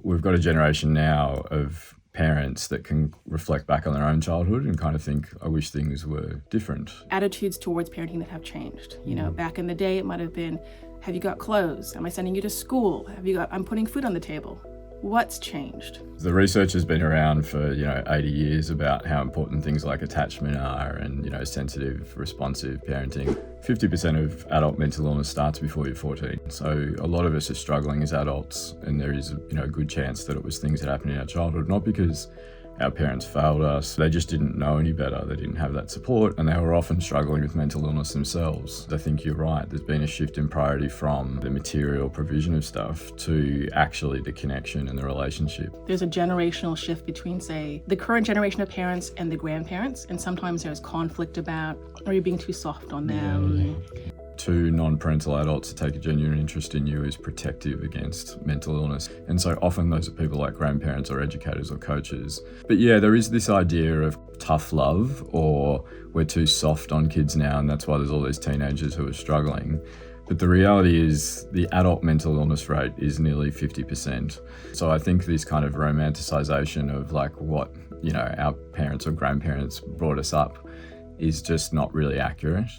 we've got a generation now of parents that can reflect back on their own childhood and kind of think, I wish things were different. Attitudes towards parenting that have changed. You know, back in the day, it might have been, have you got clothes? Am I sending you to school? I'm putting food on the table. What's changed? The research has been around for, 80 years about how important things like attachment are and, sensitive, responsive parenting. 50% of adult mental illness starts before you're 14. So a lot of us are struggling as adults, and there is, a good chance that it was things that happened in our childhood, not because our parents failed us, they just didn't know any better, they didn't have that support, and they were often struggling with mental illness themselves. I think you're right, there's been a shift in priority from the material provision of stuff to actually the connection and the relationship. There's a generational shift between, say, the current generation of parents and the grandparents, and sometimes there's conflict about, are you being too soft on them? Yeah. Two non-parental adults that take a genuine interest in you is protective against mental illness. And so often those are people like grandparents or educators or coaches. But yeah, there is this idea of tough love, or we're too soft on kids now, and that's why there's all these teenagers who are struggling. But the reality is the adult mental illness rate is nearly 50%. So I think this kind of romanticization of like what, our parents or grandparents brought us up is just not really accurate.